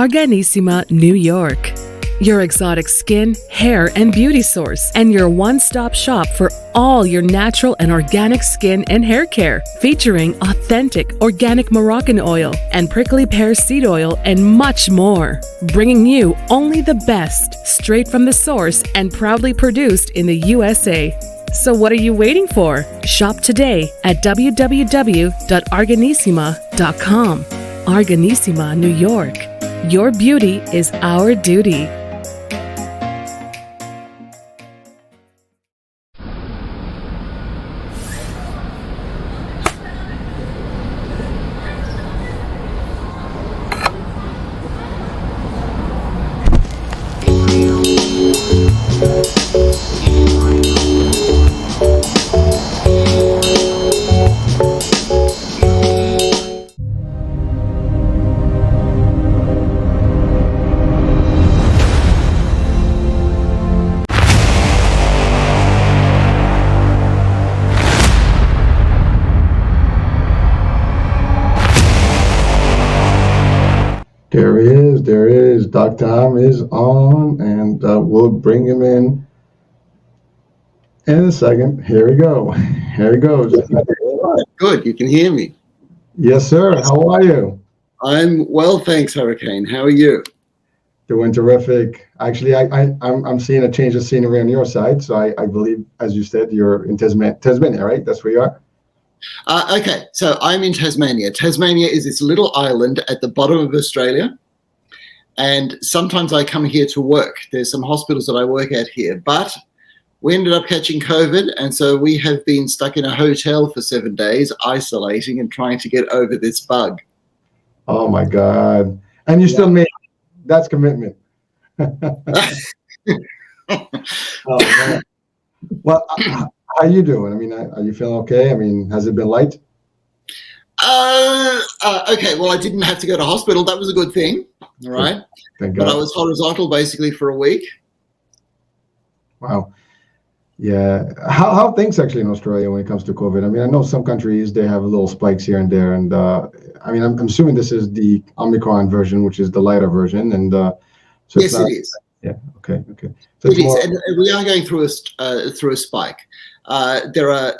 Arganissima, New York. Your exotic skin, hair, and beauty source, and your one-stop shop for all your natural and organic skin and hair care, featuring authentic organic Moroccan oil and prickly pear seed oil and much more. Bringing you only the best, straight from the source and proudly produced in the USA. So what are you waiting for? Shop today at www.arganissima.com. Arganissima, New York. Your beauty is our duty. There he is. Dr. Heim is on, and we'll bring him in a second. Here we go. Here he goes. Good. You can hear me. Yes, sir. How are you? I'm well, thanks, Hurricane. How are you? Doing terrific. Actually, I'm seeing a change of scenery on your side. So I believe, as you said, you're in Tasmania, right? That's where you are? Okay, so I'm in Tasmania. Tasmania is this little island at the bottom of Australia. And sometimes I come here to work. There's some hospitals that I work at here. But we ended up catching COVID. And so we have been stuck in a hotel for 7 days, isolating and trying to get over this bug. Oh, my God. And you still made it. That's commitment. Oh, man. Well, how are you doing? I mean, are you feeling okay? I mean, has it been light? Okay, well, I didn't have to go to hospital. That was a good thing. All right. Thank God. But I was horizontal basically for a week. Wow. Yeah. How are things actually in Australia when it comes to COVID? I mean, I know some countries, they have little spikes here and there. And I mean, I'm assuming this is the Omicron version, which is the lighter version. And so yes, it is. Yeah. Okay. So it is. And we are going through a spike. There are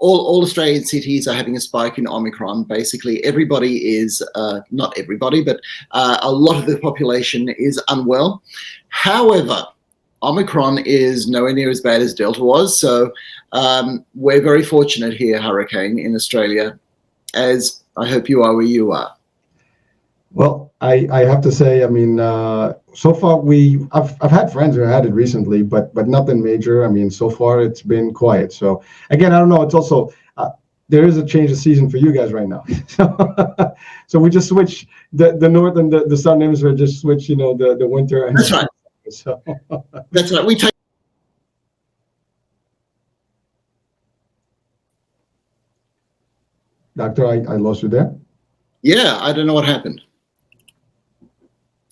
all Australian cities are having a spike in Omicron. Basically, everybody is, not everybody, but a lot of the population is unwell. However, Omicron is nowhere near as bad as Delta was. So we're very fortunate here, Hurricane, in Australia, as I hope you are where you are. Well, I have to say, I mean, so far I've had friends who had it recently, but nothing major. I mean, so far it's been quiet. So again, I don't know. It's also there is a change of season for you guys right now. So we just switch the north and the southern hemisphere. Just switch, the winter. And that's right. So that's right. We take. Doctor, I lost you there. Yeah, I don't know what happened.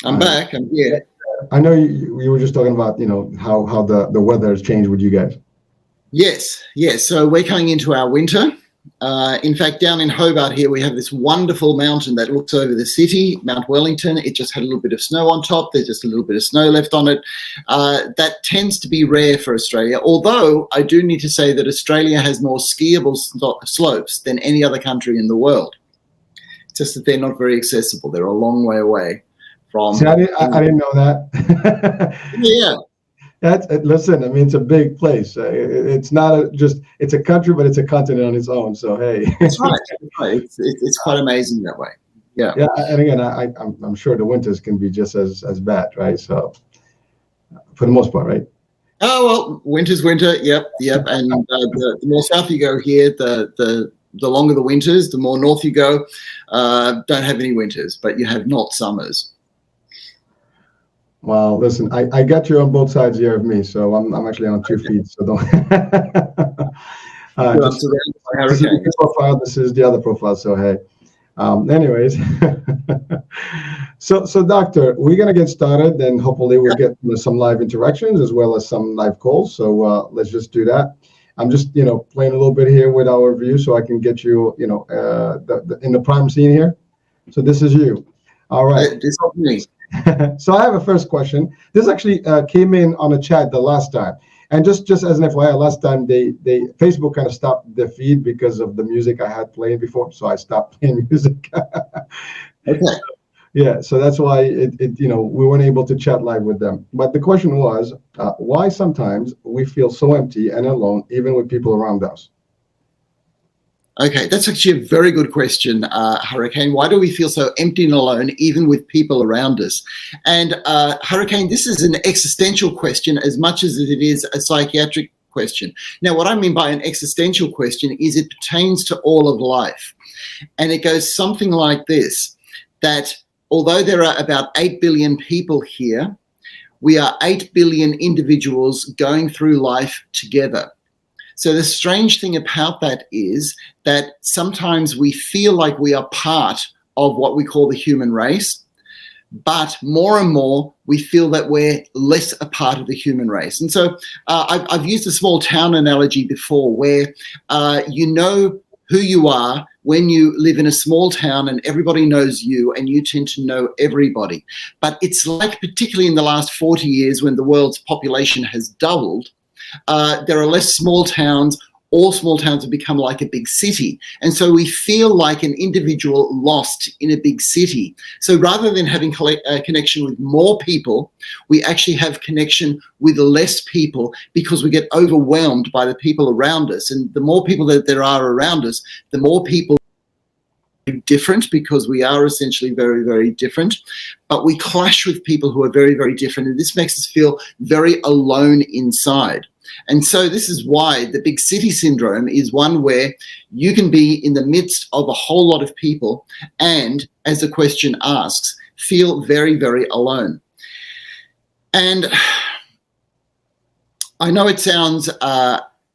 I'm back. I'm here. I know you were just talking about, how the weather has changed with you guys. Yes. So we're coming into our winter. In fact, down in Hobart here, we have this wonderful mountain that looks over the city, Mount Wellington. It just had a little bit of snow on top. There's just a little bit of snow left on it. That tends to be rare for Australia, although I do need to say that Australia has more skiable slopes than any other country in the world. Just that they're not very accessible. They're a long way away. See, I didn't know that. Yeah. Listen, I mean, it's a big place. It's not it's a country, but it's a continent on its own. So, hey. That's right. It's quite amazing that way. Yeah. Yeah. And again, I'm sure the winters can be just as bad, right? So for the most part, right? Oh, well, winter's winter. Yep. And the more south you go here, the longer the winters, the more north you go. Don't have any winters, but you have not summers. Well, listen, I got you on both sides here of me, so I'm actually on 2 feet. So don't. This is the profile. This is the other profile. So hey, anyways, so doctor, we're gonna get started, and hopefully we'll get some live interactions as well as some live calls. So let's just do that. I'm just playing a little bit here with our view, so I can get you in the prime scene here. So this is you. All right. This is me. So I have a first question. This actually came in on a chat the last time. And just as an FYI, last time they Facebook kind of stopped the feed because of the music I had playing before, so I stopped playing music. Okay. Yeah, so that's why we weren't able to chat live with them. But the question was, why sometimes we feel so empty and alone, even with people around us? Okay, that's actually a very good question, Hurricane. Why do we feel so empty and alone, even with people around us? And Hurricane, this is an existential question as much as it is a psychiatric question. Now, what I mean by an existential question is it pertains to all of life. And it goes something like this, that although there are about 8 billion people here, we are 8 billion individuals going through life together. So the strange thing about that is that sometimes we feel like we are part of what we call the human race, but more and more we feel that we're less a part of the human race. And so I've used a small town analogy before where you know who you are when you live in a small town and everybody knows you and you tend to know everybody. But it's like, particularly in the last 40 years when the world's population has doubled, there are less small towns. All small towns have become like a big city. And so we feel like an individual lost in a big city. So rather than having a connection with more people, we actually have connection with less people because we get overwhelmed by the people around us. And the more people that there are around us, the more people different, because we are essentially very, very different, but we clash with people who are very, very different. And this makes us feel very alone inside. And so this is why the big city syndrome is one where you can be in the midst of a whole lot of people and, as the question asks, feel very, very alone. And I know it sounds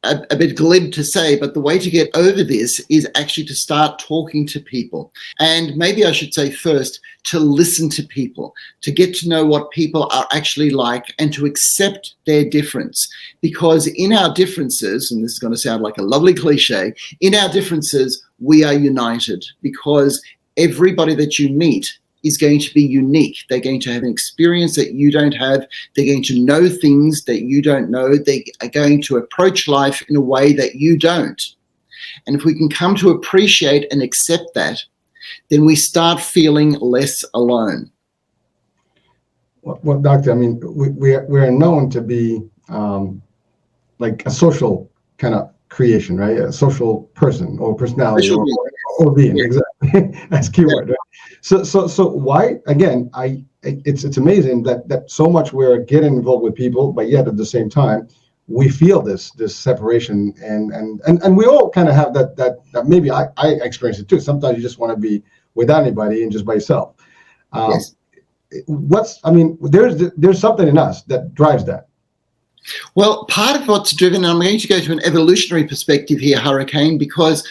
a bit glib to say, but the way to get over this is actually to start talking to people. And maybe I should say first, to listen to people, to get to know what people are actually like and to accept their difference. Because in our differences, and this is going to sound like a lovely cliche, in our differences, we are united, because everybody that you meet is going to be unique. They're going to have an experience that you don't have. They're going to know things that you don't know. They are going to approach life in a way that you don't. And if we can come to appreciate and accept that, then we start feeling less alone. Well, Doctor, I mean, we're known to be like a social kind of creation, right? A social person or personality or being, yeah. Exactly. That's keyword, right? So why, again, it's amazing that so much we're getting involved with people, but yet at the same time, we feel this separation and we all kind of have that maybe I experience it too. Sometimes you just want to be without anybody and just by yourself. Yes. There's something in us that drives that. Well, part of what's driven, and I'm going to go to an evolutionary perspective here, Hurricane, because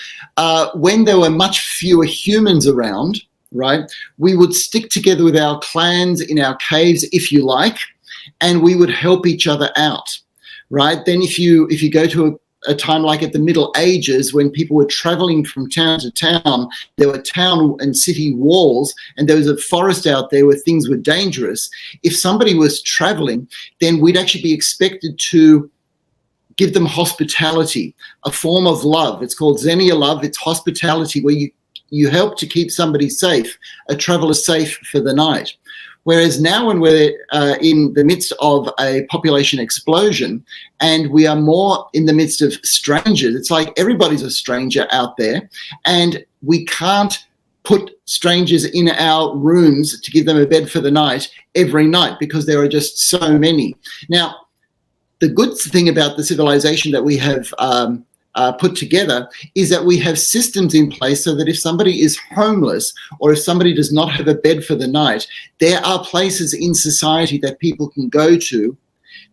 when there were much fewer humans around, right, we would stick together with our clans in our caves, if you like, and we would help each other out, right? Then if you go to a time like at the Middle Ages, when people were traveling from town to town, there were town and city walls, and there was a forest out there where things were dangerous. If somebody was traveling, then we'd actually be expected to give them hospitality, a form of love. It's called Xenia love. It's hospitality, where you help to keep somebody safe, a traveler safe for the night. Whereas now when we're in the midst of a population explosion and we are more in the midst of strangers, it's like everybody's a stranger out there, and we can't put strangers in our rooms to give them a bed for the night every night because there are just so many. Now, the good thing about the civilization that we have put together is that we have systems in place so that if somebody is homeless or if somebody does not have a bed for the night, there are places in society that people can go to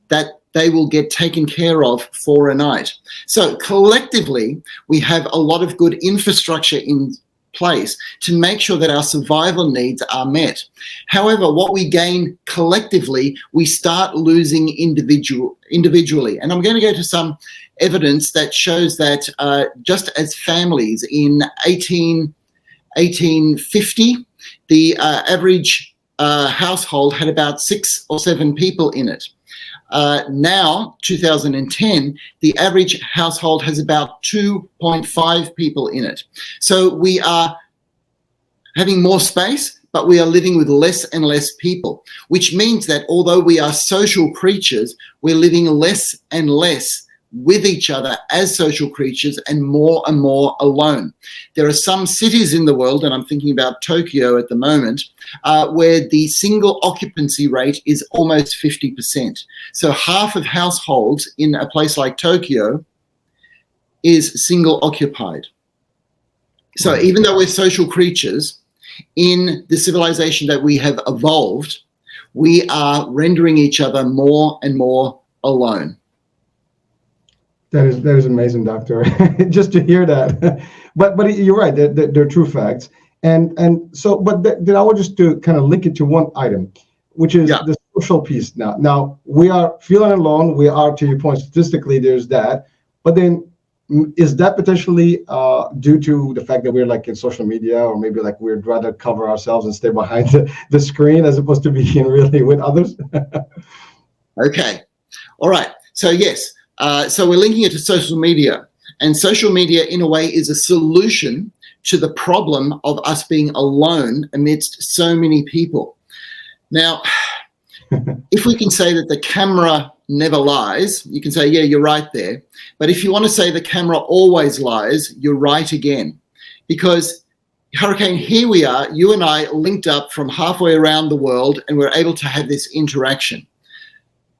that they will get taken care of for a night. So collectively, we have a lot of good infrastructure in place to make sure that our survival needs are met. However, what we gain collectively, we start losing individually. And I'm going to go to some evidence that shows that just as families in 1850, the average household had about 6 or 7 people in it. Now, 2010, the average household has about 2.5 people in it. So we are having more space, but we are living with less and less people, which means that although we are social creatures, we're living less and less with each other as social creatures and more alone. There are some cities in the world, and I'm thinking about Tokyo at the moment, where the single occupancy rate is almost 50%. So half of households in a place like Tokyo is single occupied. So even though we're social creatures, in the civilization that we have evolved, we are rendering each other more and more alone. That is amazing, Doctor. Just to hear that. But you're right. They're true facts. And so, but then I want just to kind of link it to one item, which is the social piece. Now we are feeling alone. We are, to your point, statistically, there's that. But then, is that potentially due to the fact that we're like in social media, or maybe like we'd rather cover ourselves and stay behind the screen as opposed to being really with others? Okay. All right. So yes. So we're linking it to social media, and social media in a way is a solution to the problem of us being alone amidst so many people. Now, if we can say that the camera never lies, you can say, yeah, you're right there. But if you want to say the camera always lies, you're right again. Because Hurricane, here we are, you and I linked up from halfway around the world, and we're able to have this interaction.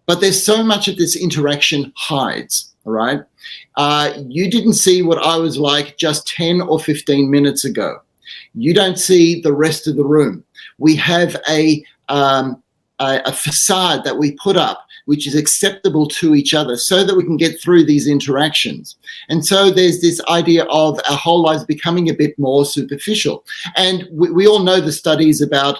But there's so much of this interaction hides, all right? You didn't see what I was like just 10 or 15 minutes ago. You don't see the rest of the room. We have a facade that we put up, which is acceptable to each other so that we can get through these interactions. And so there's this idea of our whole lives becoming a bit more superficial. And we all know the studies about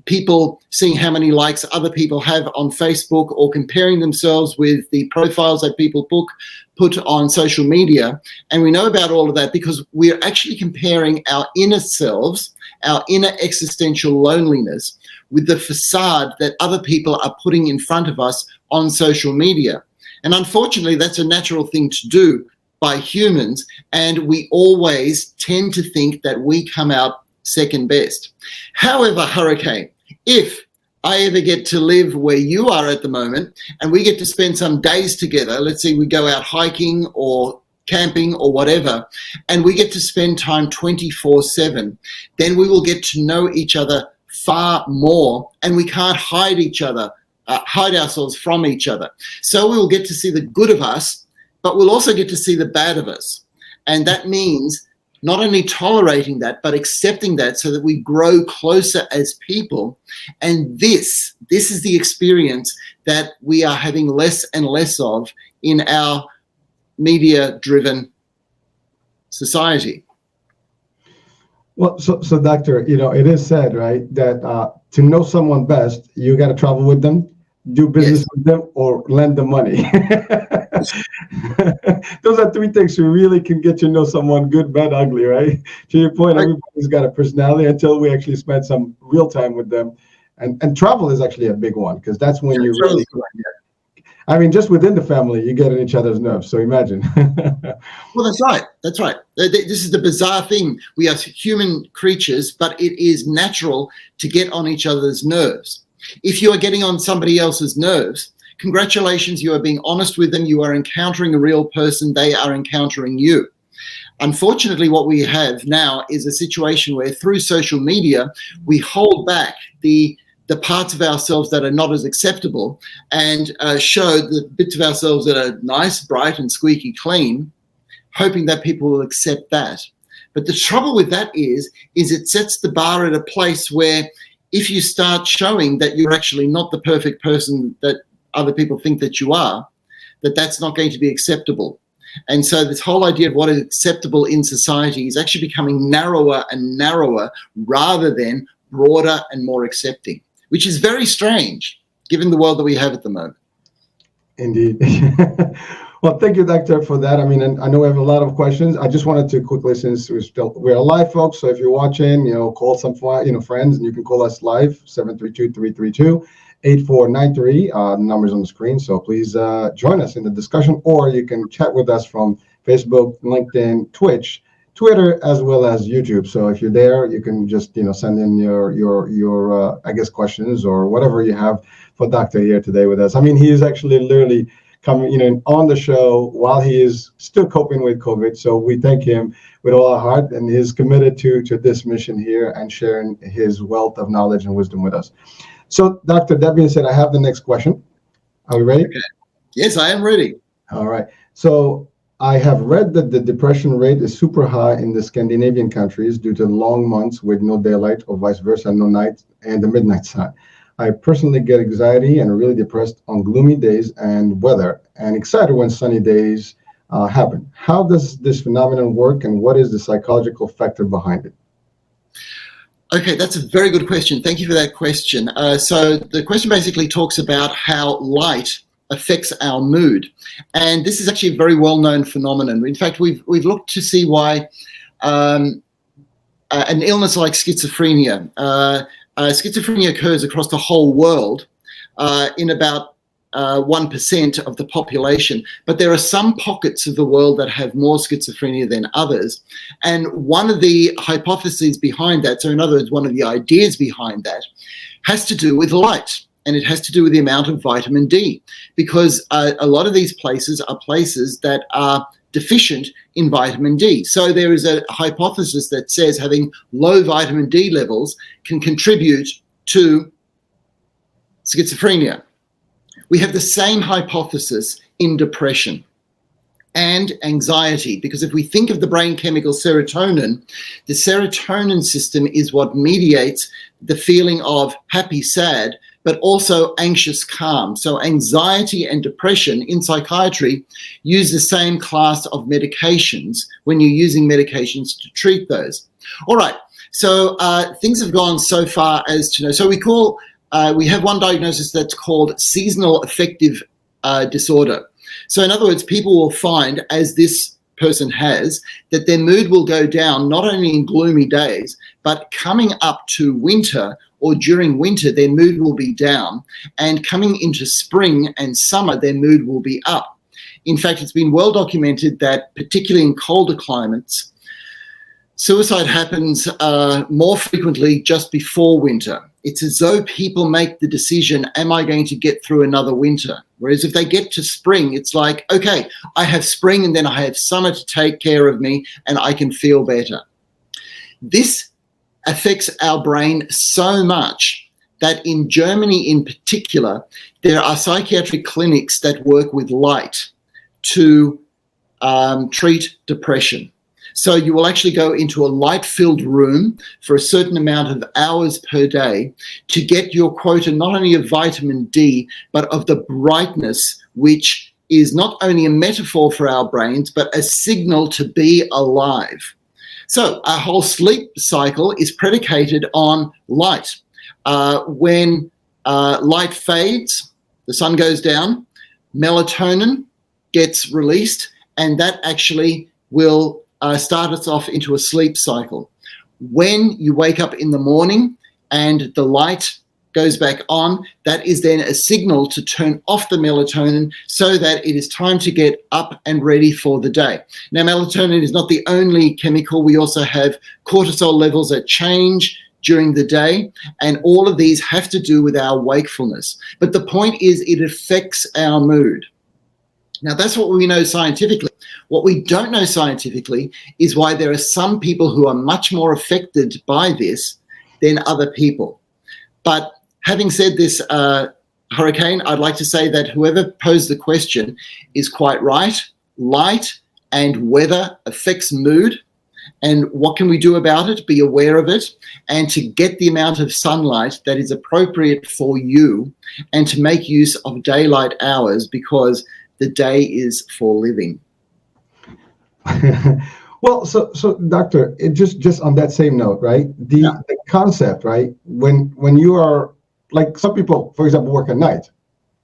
people seeing how many likes other people have on Facebook, or comparing themselves with the profiles that people put on social media. And we know about all of that because we're actually comparing our inner selves, our inner existential loneliness, with the facade that other people are putting in front of us on social media. And unfortunately, that's a natural thing to do by humans. And we always tend to think that we come out second best. However, Hurricane, if I ever get to live where you are at the moment, and we get to spend some days together, let's say we go out hiking or camping or whatever, and we get to spend time 24/7, then we will get to know each other far more, and we can't hide ourselves from each other. So we will get to see the good of us, but we'll also get to see the bad of us. And that means not only tolerating that, but accepting that so that we grow closer as people. And this is the experience that we are having less and less of in our media-driven society. Well, so Doctor, it is said, right, that to know someone best, you got to travel with them, do business with them, or lend them money. Those are 3 things you really can get to know someone good, bad, ugly, right? To your point, everybody's got a personality until we actually spend some real time with them. And travel is actually a big one, because that's when you really, I mean, just within the family, you get on each other's nerves. So imagine. Well, that's right. That's right. This is the bizarre thing. We are human creatures, but it is natural to get on each other's nerves. If you are getting on somebody else's nerves, congratulations, you are being honest with them. You are encountering a real person. They are encountering you. Unfortunately, what we have now is a situation where through social media, we hold back the parts of ourselves that are not as acceptable and show the bits of ourselves that are nice, bright, and squeaky clean, hoping that people will accept that. But the trouble with that is it sets the bar at a place where if you start showing that you're actually not the perfect person that other people think that you are, that's not going to be acceptable. And so this whole idea of what is acceptable in society is actually becoming narrower and narrower rather than broader and more accepting, which is very strange given the world that we have at the moment. Indeed. Well, thank you, Doctor, for that. I mean, and I know we have a lot of questions. I just wanted to quickly, since we're alive, folks. So if you're watching, call some friends, and you can call us live 732-332-8493. The number's on the screen. So please join us in the discussion, or you can chat with us from Facebook, LinkedIn, Twitch, Twitter, as well as YouTube. So if you're there, you can just send in your I guess questions or whatever you have for Doctor here today with us. I mean, he is actually literally coming on the show while he is still coping with COVID. So we thank him with all our heart, and he's committed to this mission here and sharing his wealth of knowledge and wisdom with us. So, Doctor, that being said, I have the next question. Are we ready? Okay. Yes, I am ready. All right. So I have read that the depression rate is super high in the Scandinavian countries due to long months with no daylight, or vice versa, no night and the midnight sun. I personally get anxiety and really depressed on gloomy days and weather, and excited when sunny days happen. How does this phenomenon work, and what is the psychological factor behind it? Okay, that's a very good question. Thank you for that question. So the question basically talks about how light affects our mood, and this is actually a very well-known phenomenon. In fact, we've looked to see why an illness like schizophrenia. Schizophrenia occurs across the whole world in about 1% of the population, but there are some pockets of the world that have more schizophrenia than others. And one of the hypotheses behind that, so in other words, one of the ideas behind that, has to do with light, and it has to do with the amount of vitamin D, because a lot of these places are places that are deficient in vitamin D. So there is a hypothesis that says having low vitamin D levels can contribute to schizophrenia. We have the same hypothesis in depression and anxiety, because if we think of the brain chemical serotonin, the serotonin system is what mediates the feeling of happy, sad, but also anxious, calm. So anxiety and depression in psychiatry use the same class of medications when you're using medications to treat those. All right, so things have gone so far as to know. So we have one diagnosis that's called seasonal affective disorder. So in other words, people will find, as this person has, that their mood will go down not only in gloomy days, but coming up to winter or during winter, their mood will be down, and coming into spring and summer, their mood will be up. In fact, it's been well documented that particularly in colder climates, suicide happens more frequently just before winter. It's as though people make the decision, am I going to get through another winter? Whereas if they get to spring, it's like, okay, I have spring and then I have summer to take care of me and I can feel better. This affects our brain so much that in Germany in particular, there are psychiatric clinics that work with light to treat depression. So you will actually go into a light-filled room for a certain amount of hours per day to get your quota not only of vitamin D, but of the brightness, which is not only a metaphor for our brains, but a signal to be alive. So our whole sleep cycle is predicated on light. When light fades, the sun goes down, melatonin gets released, and that actually will start us off into a sleep cycle. When you wake up in the morning and the light goes back on, that is then a signal to turn off the melatonin so that it is time to get up and ready for the day. Now, melatonin is not the only chemical. We also have cortisol levels that change during the day, and all of these have to do with our wakefulness. But the point is, it affects our mood. Now, that's what we know scientifically. What we don't know scientifically is why there are some people who are much more affected by this than other people. But having said this, Hurricane, I'd like to say that whoever posed the question is quite right. Light and weather affects mood. And what can we do about it? Be aware of it, and to get the amount of sunlight that is appropriate for you, and to make use of daylight hours, because the day is for living. Well, so doctor, it just on that same note, right? The concept, right? When you are, like, some people, for example, work at night,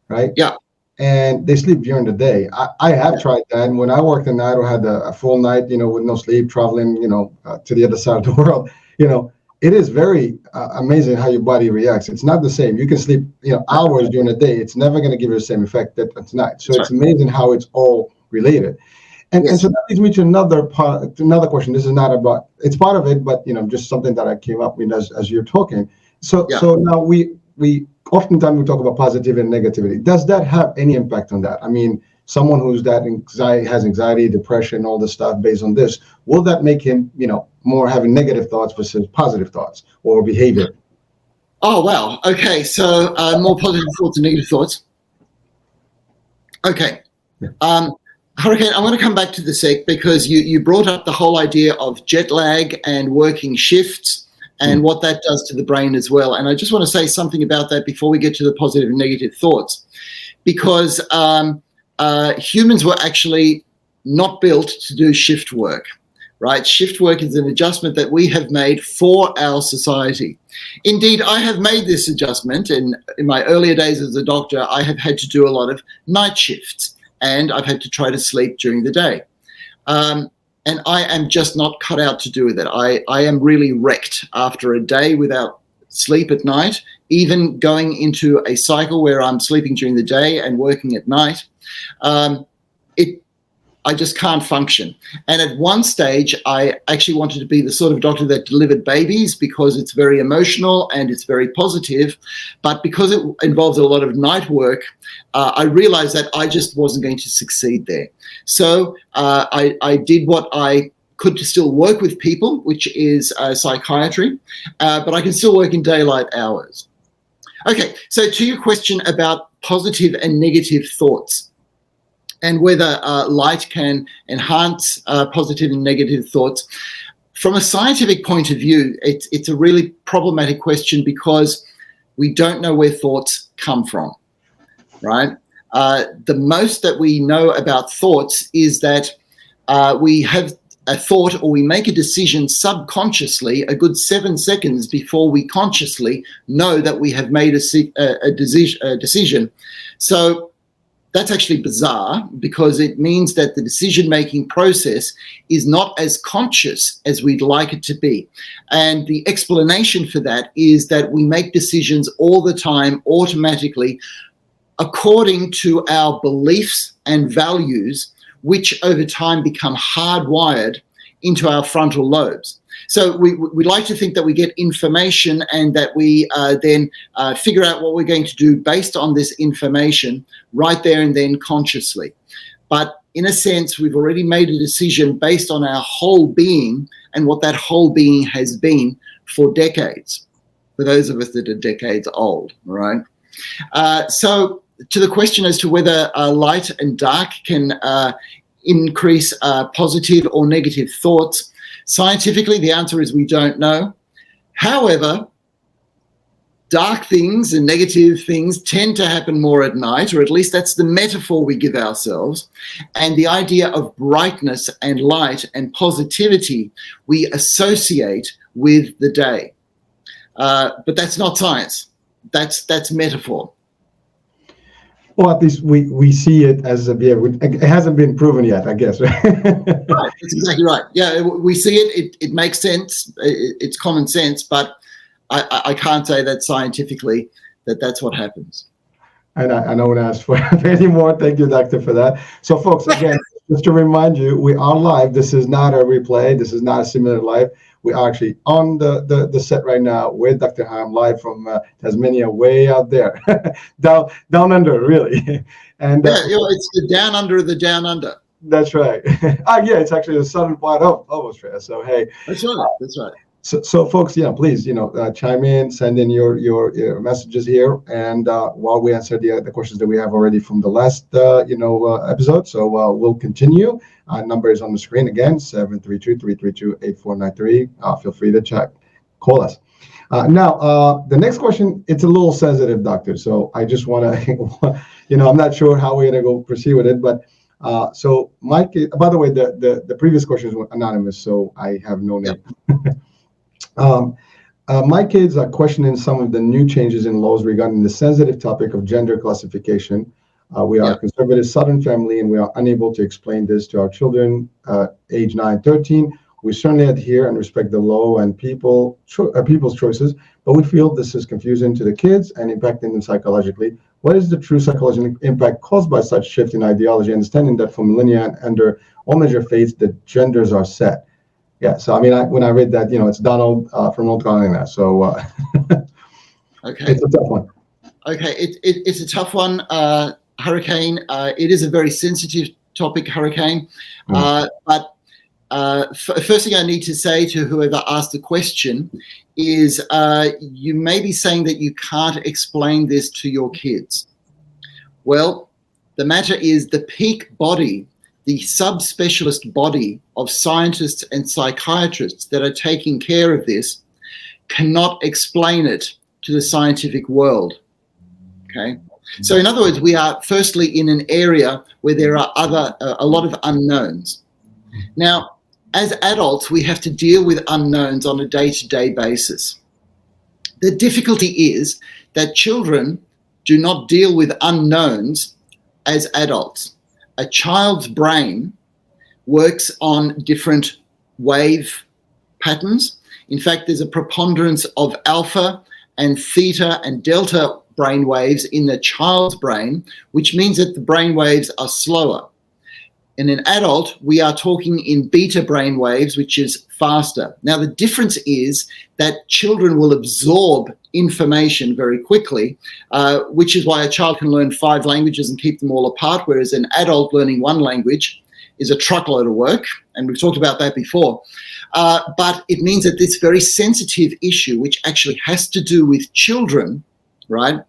right? Yeah. and they sleep during the day. I have tried that, and when I worked the night or had a full night, with no sleep, traveling, to the other side of the world, it is very amazing how your body reacts. It's not the same. You can sleep, hours during the day. It's never going to give you the same effect that at night. So it's amazing how it's all related. And so that leads me to another question. This is not about, it's part of it, but just something that I came up with as you're talking. So now we oftentimes we talk about positivity and negativity. Does that have any impact on that? I mean, someone who's has anxiety, depression, all this stuff based on this, will that make him, more having negative thoughts versus positive thoughts or behavior? Oh, wow. Okay. So more positive thoughts and negative thoughts. Okay. Yeah. Hurricane, I want to come back to the sec because you brought up the whole idea of jet lag and working shifts and what that does to the brain as well. And I just want to say something about that before we get to the positive and negative thoughts, because humans were actually not built to do shift work, right? Shift work is an adjustment that we have made for our society. Indeed, I have made this adjustment. In my earlier days as a doctor, I have had to do a lot of night shifts, and I've had to try to sleep during the day. And I am just not cut out to do that. I am really wrecked after a day without sleep at night, even going into a cycle where I'm sleeping during the day and working at night. I just can't function. And at one stage, I actually wanted to be the sort of doctor that delivered babies because it's very emotional and it's very positive. But because it involves a lot of night work, I realized that I just wasn't going to succeed there. So I did what I could to still work with people, which is psychiatry, but I can still work in daylight hours. Okay, so to your question about positive and negative thoughts, and whether light can enhance positive and negative thoughts. From a scientific point of view, it's a really problematic question because we don't know where thoughts come from, right? The most that we know about thoughts is that we have a thought or we make a decision subconsciously a good 7 seconds before we consciously know that we have made a decision. So that's actually bizarre because it means that the decision-making process is not as conscious as we'd like it to be. And the explanation for that is that we make decisions all the time automatically according to our beliefs and values, which over time become hardwired into our frontal lobes. So we like to think that we get information and that we then figure out what we're going to do based on this information right there and then consciously. But in a sense, we've already made a decision based on our whole being and what that whole being has been for decades, for those of us that are decades old, right? So to the question as to whether light and dark can increase positive or negative thoughts, scientifically, the answer is we don't know. However, dark things and negative things tend to happen more at night, or at least that's the metaphor we give ourselves. And the idea of brightness and light and positivity we associate with the day. But that's not science. That's metaphor. Well, at least we see it as it hasn't been proven yet, I guess. Right? Right, that's exactly right. Yeah, we see it. It makes sense. It's common sense, but I can't say that scientifically that's what happens. And I don't ask for any more. Thank you, Doctor, for that. So, folks, again, just to remind you, we are live. This is not a replay. This is not a simulated live. We are actually on the set right now with Dr. Heim, live from Tasmania, way out there, down under, really. And it's the down under of the down under. That's right. Yeah, it's actually the southern part of Australia. So hey, that's right. That's right. So folks, please, chime in, send in your messages here, and while we answer the questions that we have already from the last episode, so we'll continue. Number is on the screen again, 732-332-8493. Feel free to call us. Now, the next question, it's a little sensitive, Doctor. So I just want to, I'm not sure how we're gonna go proceed with it, but so Mike. By the way, the previous questions were anonymous, so I have no name. My kids are questioning some of the new changes in laws regarding the sensitive topic of gender classification We are a conservative Southern family, and we are unable to explain this to our children age 9, 13. We certainly adhere and respect the law and people's choices, but we feel this is confusing to the kids and impacting them psychologically. What is the true psychological impact caused by such shift in ideology, understanding that for millennia and under all major faiths, the genders are set? Yeah, so I mean, when I read that, it's Donald from North Carolina, so okay, it's a tough one. Okay, it's a tough one, Hurricane. It is a very sensitive topic, Hurricane. But first thing I need to say to whoever asked the question is you may be saying that you can't explain this to your kids. Well, the matter is the peak body, the subspecialist body of scientists and psychiatrists that are taking care of this cannot explain it to the scientific world. Okay. So in other words, we are firstly in an area where there are a lot of unknowns. Now, as adults, we have to deal with unknowns on a day-to-day basis. The difficulty is that children do not deal with unknowns as adults. A child's brain works on different wave patterns. In fact, there's a preponderance of alpha and theta and delta brain waves in the child's brain, which means that the brain waves are slower. In an adult, we are talking in beta brain waves, which is faster. Now, the difference is that children will absorb information very quickly, which is why a child can learn 5 languages and keep them all apart, whereas an adult learning 1 language is a truckload of work, and we've talked about that before. But it means that this very sensitive issue, which actually has to do with children, right,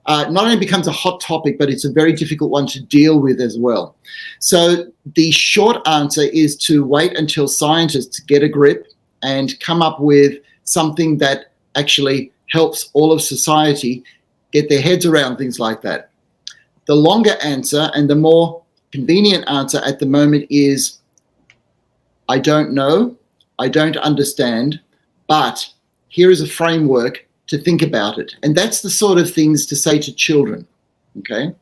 not only becomes a hot topic, but it's a very difficult one to deal with as well. So the short answer is to wait until scientists get a grip and come up with something that actually helps all of society get their heads around things like that. The longer answer and the more convenient answer at the moment is, I don't know, I don't understand, but here is a framework to think about it. And that's the sort of things to say to children, okay?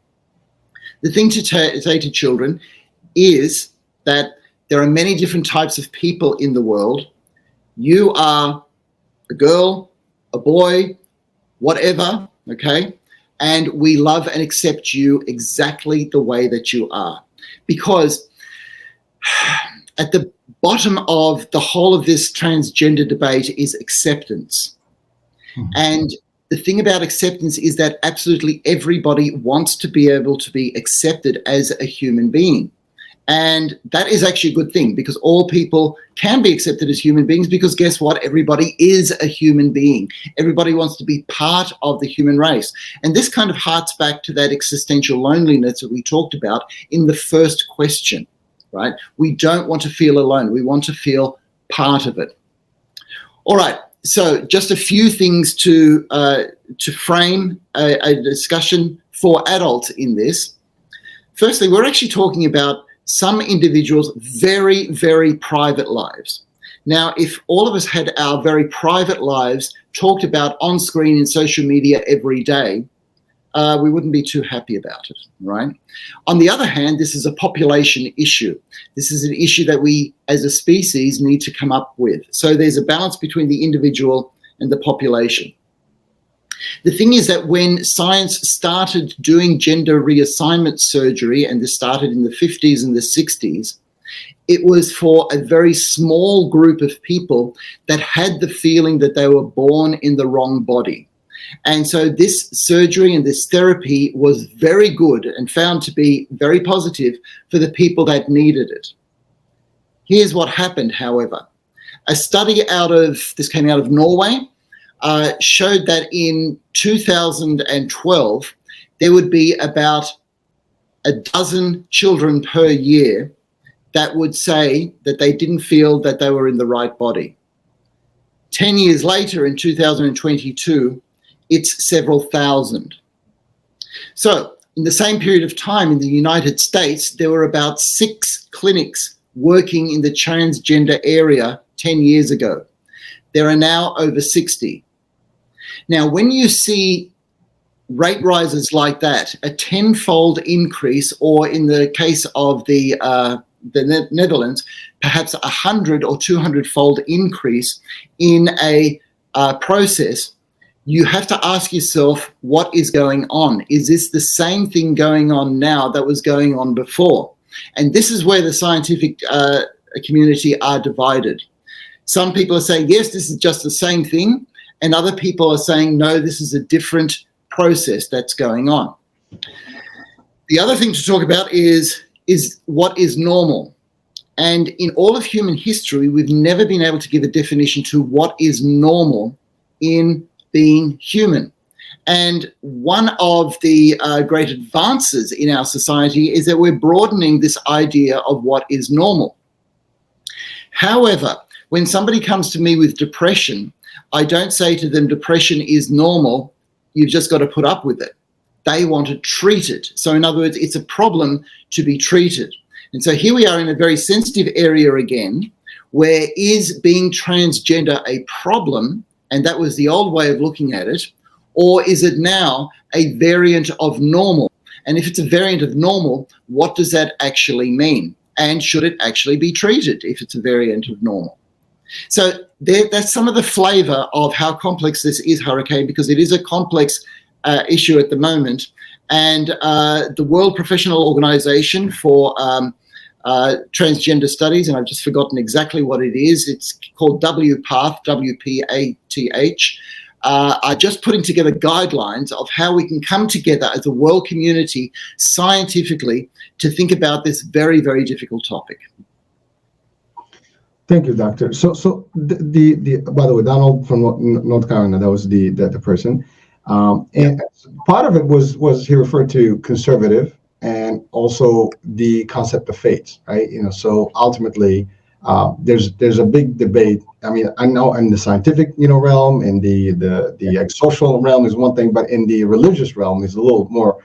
The thing to say to children is that there are many different types of people in the world. You are a girl, a boy, whatever, okay? And we love and accept you exactly the way that you are. Because at the bottom of the whole of this transgender debate is acceptance. And the thing about acceptance is that absolutely everybody wants to be able to be accepted as a human being. And that is actually a good thing, because all people can be accepted as human beings, because guess what? Everybody is a human being. Everybody wants to be part of the human race. And this kind of harks back to that existential loneliness that we talked about in the first question, right? We don't want to feel alone. We want to feel part of it. All right. So just a few things to frame a discussion for adults in this. Firstly, we're actually talking about some individuals' very, very private lives. Now, if all of us had our very private lives talked about on screen in social media every day, we wouldn't be too happy about it, right? On the other hand, this is a population issue. This is an issue that we as a species need to come up with. So there's a balance between the individual and the population. The thing is that when science started doing gender reassignment surgery, and this started in the 50s and the 60s, it was for a very small group of people that had the feeling that they were born in the wrong body. And so this surgery and this therapy was very good and found to be very positive for the people that needed it. Here's what happened, however. A study this came out of Norway, showed that in 2012, there would be about a dozen children per year that would say that they didn't feel that they were in the right body. 10 years later, in 2022, it's several thousand. So in the same period of time in the United States, there were about 6 clinics working in the transgender area 10 years ago. There are now over 60. Now, when you see rate rises like that, a tenfold increase, or in the case of the Netherlands, perhaps 100 or 200-fold increase in a process, you have to ask yourself, what is going on? Is this the same thing going on now that was going on before? And this is where the scientific community are divided. Some people are saying, yes, this is just the same thing. And other people are saying, no, this is a different process that's going on. The other thing to talk about is what is normal. And in all of human history, we've never been able to give a definition to what is normal in being human. And one of the great advances in our society is that we're broadening this idea of what is normal. However, when somebody comes to me with depression, I don't say to them, depression is normal, you've just got to put up with it. They want to treat it. So in other words, it's a problem to be treated. And so here we are in a very sensitive area again, where is being transgender a problem, and that was the old way of looking at it, or is it now a variant of normal? And if it's a variant of normal, what does that actually mean? And should it actually be treated if it's a variant of normal? So that's some of the flavor of how complex this is, Hurricane, because it is a complex issue at the moment. And the World Professional Organization for Transgender Studies, and I've just forgotten exactly what it is, it's called WPATH, W-P-A-T-H, are just putting together guidelines of how we can come together as a world community scientifically to think about this very, very difficult topic. Thank you, Doctor. So the by the way, Donald from North Carolina, that was the person, and part of it was he referred to conservative and also the concept of faith, right? So ultimately, there's a big debate. I mean, I know in the scientific realm, in the social realm is one thing, but in the religious realm is a little more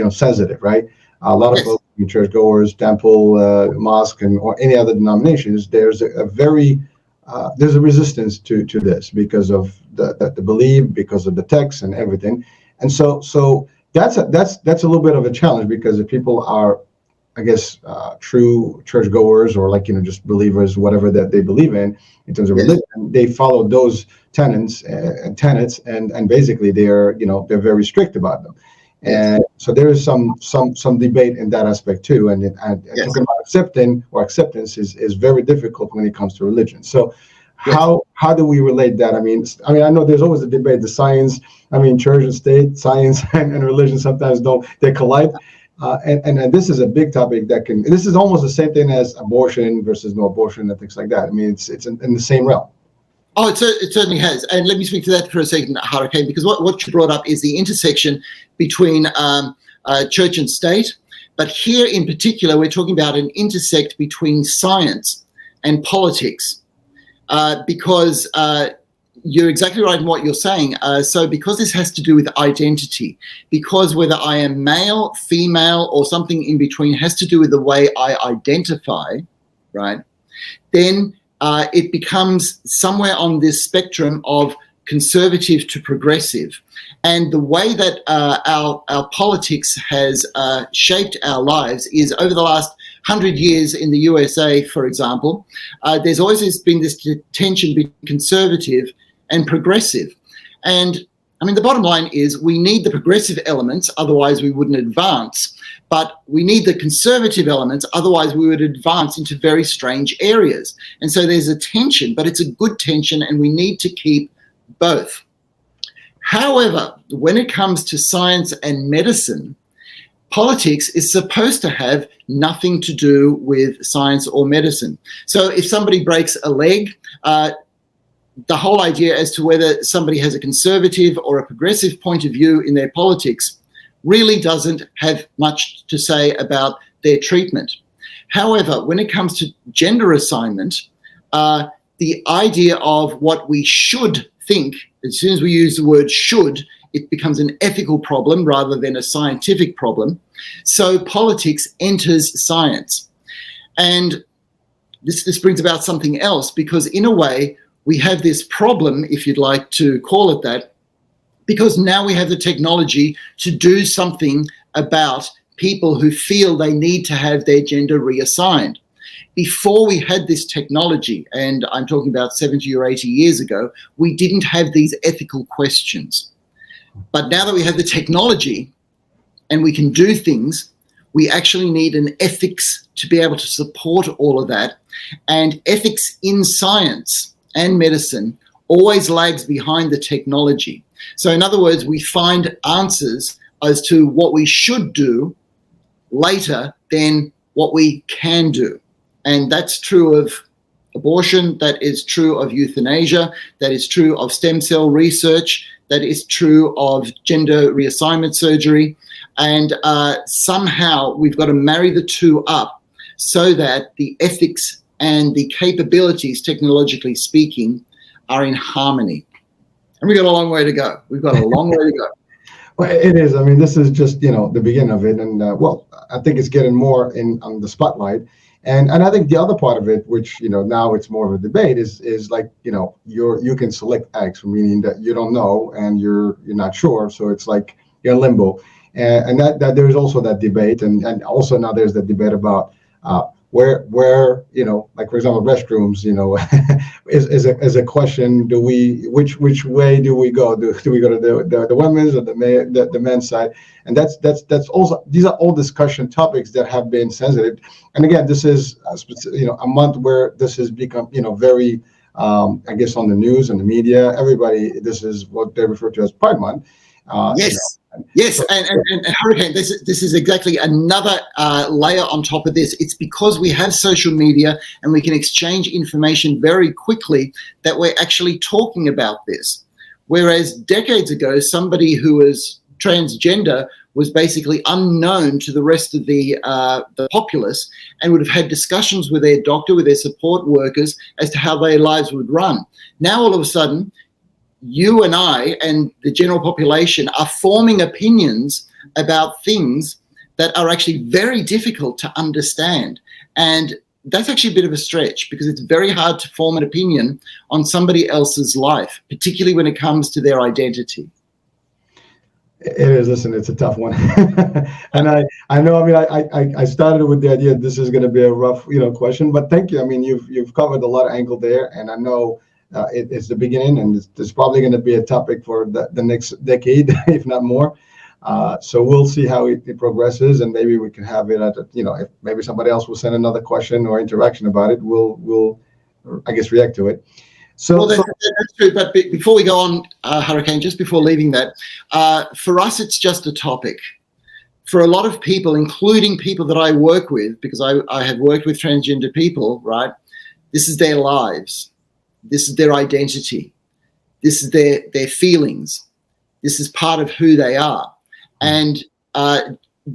sensitive, right? A lot of folks, churchgoers, temple, mosque, or any other denominations, there's there's a resistance to this because of the belief, because of the text and everything, and so that's a little bit of a challenge, because if people are, I guess, true churchgoers or just believers, whatever that they believe in terms of religion, they follow those tenets, and basically they're very strict about them. And so there is some debate in that aspect too. And talking about acceptance is very difficult when it comes to religion. So how do we relate that? I mean, I know there's always a debate, the science, church and state, science and religion sometimes they collide. And this is a big topic this is almost the same thing as abortion versus no abortion and things like that. I mean, it's in the same realm. Oh, it certainly has. And let me speak to that for a second, Hurricane, because what you brought up is the intersection between church and state. But here in particular, we're talking about an intersect between science and politics, because you're exactly right in what you're saying. So because this has to do with identity, because whether I am male, female, or something in between has to do with the way I identify, right, then it becomes somewhere on this spectrum of conservative to progressive. And the way that our politics has shaped our lives is over the last 100 years in the USA, for example, there's always been this tension between conservative and progressive. And the bottom line is we need the progressive elements, otherwise we wouldn't advance. But we need the conservative elements, otherwise we would advance into very strange areas. And so there's a tension, but it's a good tension, and we need to keep both. However, when it comes to science and medicine, politics is supposed to have nothing to do with science or medicine. So if somebody breaks a leg, the whole idea as to whether somebody has a conservative or a progressive point of view in their politics really doesn't have much to say about their treatment. However, when it comes to gender assignment, the idea of what we should think, as soon as we use the word should, it becomes an ethical problem rather than a scientific problem. So politics enters science. And this brings about something else, because in a way, we have this problem, if you'd like to call it that, because now we have the technology to do something about people who feel they need to have their gender reassigned. Before we had this technology, and I'm talking about 70 or 80 years ago, we didn't have these ethical questions. But now that we have the technology and we can do things, we actually need an ethics to be able to support all of that. And ethics in science and medicine always lags behind the technology. So in other words, we find answers as to what we should do later than what we can do. And that's true of abortion, that is true of euthanasia, that is true of stem cell research, that is true of gender reassignment surgery. And somehow we've got to marry the two up so that the ethics and the capabilities, technologically speaking, are in harmony. And we've got a long way to go. We've got a long way to go. Well, it is. I mean, this is just, the beginning of it. And, I think it's getting more on the spotlight. And I think the other part of it, which, now it's more of a debate, is like, you can select X, meaning that you don't know and you're not sure. So it's like you're in limbo. And that there's also that debate. And also now there's the debate about where like, for example, restrooms, is a question. Which way do we go? Do we go to the women's or the men's side? And that's also, these are all discussion topics that have been sensitive. And again, this is a month where this has become very I guess on the news and the media. Everybody, this is what they refer to as Pride Month. Yes. Yes, and Hurricane, this is exactly another layer on top of this. It's because we have social media and we can exchange information very quickly that we're actually talking about this. Whereas decades ago, somebody who was transgender was basically unknown to the rest of the populace and would have had discussions with their doctor, with their support workers as to how their lives would run. Now, all of a sudden, you and I and the general population are forming opinions about things that are actually very difficult to understand. And that's actually a bit of a stretch because it's very hard to form an opinion on somebody else's life, particularly when it comes to their identity. It is. Listen, it's a tough one. And I know, I started with the idea this is going to be a rough, question, but thank you. I mean, you've covered a lot of angle there, and I know it's the beginning, and it's probably going to be a topic for the next decade, if not more. So we'll see how it progresses, and maybe we can have it at, if maybe somebody else will send another question or interaction about it, we'll I guess, react to it. So that's true. But before we go on, Hurricane, just before leaving that, for us, it's just a topic. For a lot of people, including people that I work with, because I have worked with transgender people, right? This is their lives. This is their identity. This is their feelings. This is part of who they are. And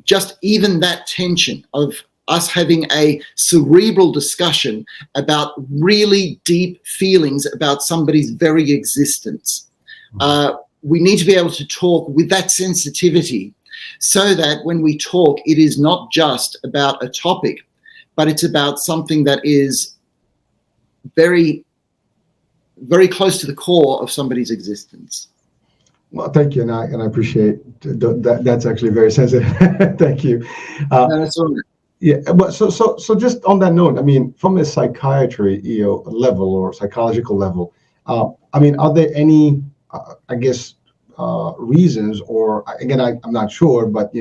just even that tension of us having a cerebral discussion about really deep feelings about somebody's very existence. We need to be able to talk with that sensitivity so that when we talk, it is not just about a topic, but it's about something that is very, very close to the core of somebody's existence. Well, thank you, and I appreciate that. That's actually very sensitive. Thank you. No, that's all right. Yeah, but so just on that note, I mean, from a psychiatry level or psychological level, I mean, are there any, I guess, reasons, or again, I'm not sure, but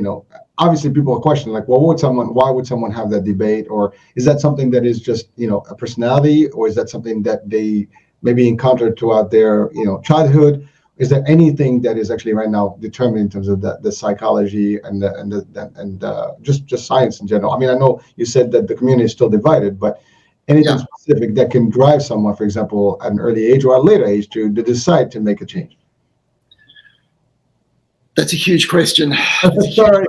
obviously people are questioning, like, well, why would someone have that debate, or is that something that is just a personality, or is that something that they maybe encountered throughout their childhood? Is there anything that is actually right now determined in terms of the psychology and just science in general? I mean, I know you said that the community is still divided, but anything specific that can drive someone, for example, at an early age or at a later age to decide to make a change? That's a huge question. Sorry,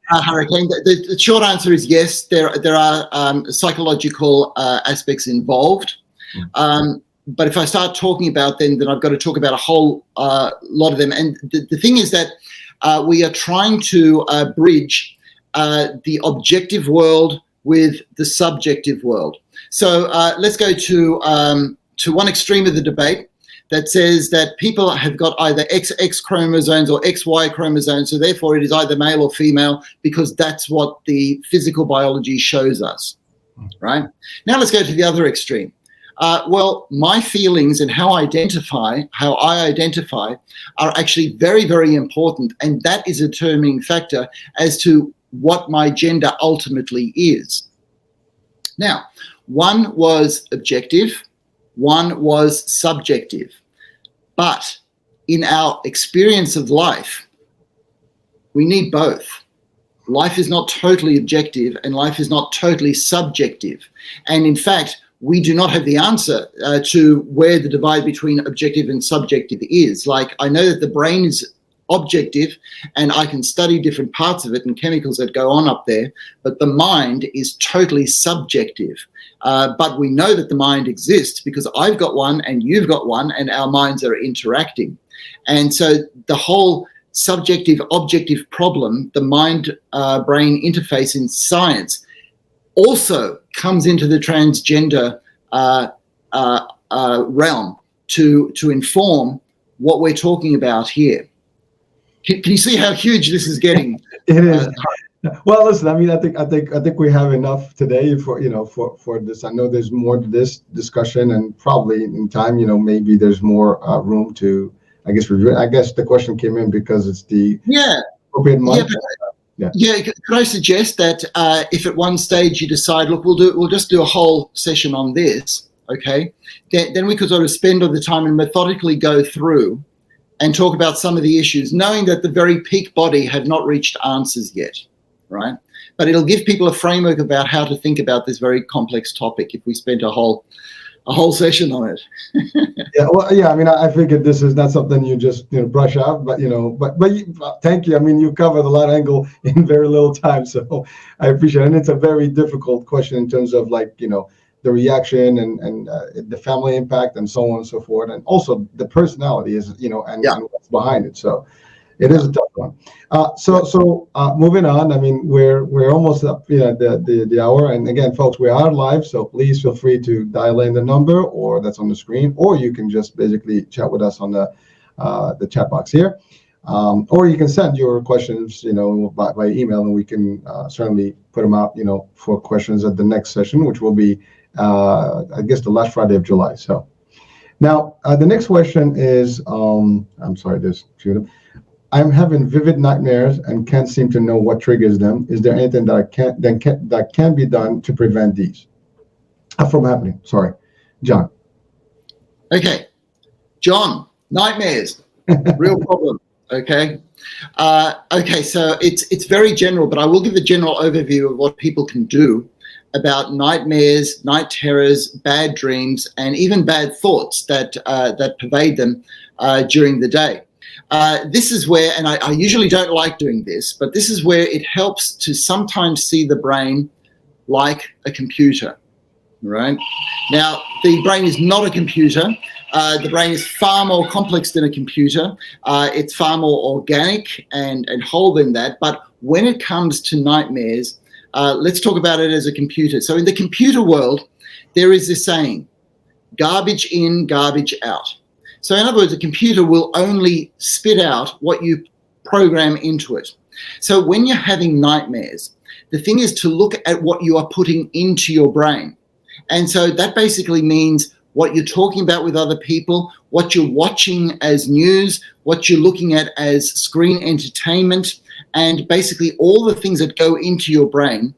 Hurricane. The short answer is yes. There are psychological aspects involved. But if I start talking about them, then I've got to talk about a whole lot of them. And the thing is that we are trying to bridge the objective world with the subjective world. So let's go to one extreme of the debate. that says that people have got either XX chromosomes or XY chromosomes, so therefore it is either male or female because that's what the physical biology shows us, right? Now let's go to the other extreme. Well, my feelings and how I identify are actually very, very important, and that is a determining factor as to what my gender ultimately is. Now, one was objective, one was subjective. But in our experience of life, we need both. Life is not totally objective and life is not totally subjective. And in fact, we do not have the answer to where the divide between objective and subjective is. Like, I know that the brain is objective and I can study different parts of it and chemicals that go on up there, but the mind is totally subjective. But we know that the mind exists because I've got one and you've got one and our minds are interacting. And so the whole subjective objective problem, the mind-brain interface in science, also comes into the transgender realm to inform what we're talking about here. Can you see how huge this is getting? It is. Well, listen. I mean, I think we have enough today for this. I know there's more to this discussion, and probably in time, maybe there's more room to, I guess, review. I guess the question came in because it's the appropriate month. Yeah. Could I suggest that if at one stage you decide, look, we'll just do a whole session on this, okay? Then we could sort of spend all the time and methodically go through and talk about some of the issues, knowing that the very peak body have not reached answers yet, right? But it'll give people a framework about how to think about this very complex topic if we spent a whole session on it. I mean, I figured this is not something you just brush out, but thank you. I mean, you covered a lot of angle in very little time, so I appreciate it. And it's a very difficult question in terms of the reaction and the family impact and so on and so forth, and also the personality is and what's behind it. So it is a tough one. So moving on. I mean, we're almost up the hour, and again, folks, we are live, so please feel free to dial in the number or that's on the screen, or you can just basically chat with us on the chat box here, or you can send your questions by email, and we can certainly put them out for questions at the next session, which will be I guess the last Friday of July. So now the next question is I'm sorry, there's a few of them. I'm having vivid nightmares and can't seem to know what triggers them. Is there anything that can be done to prevent these from happening? Sorry, John. Okay, John, nightmares, real problem. Okay. Okay, so it's very general, but I will give a general overview of what people can do about nightmares, night terrors, bad dreams, and even bad thoughts that pervade them during the day. This is where, and I usually don't like doing this, but this is where it helps to sometimes see the brain like a computer, right? Now, the brain is not a computer. The brain is far more complex than a computer. It's far more organic and whole than that. But when it comes to nightmares, let's talk about it as a computer. So in the computer world, there is this saying, garbage in, garbage out. So in other words, a computer will only spit out what you program into it. So when you're having nightmares, the thing is to look at what you are putting into your brain. And so that basically means what you're talking about with other people, what you're watching as news, what you're looking at as screen entertainment, and basically all the things that go into your brain.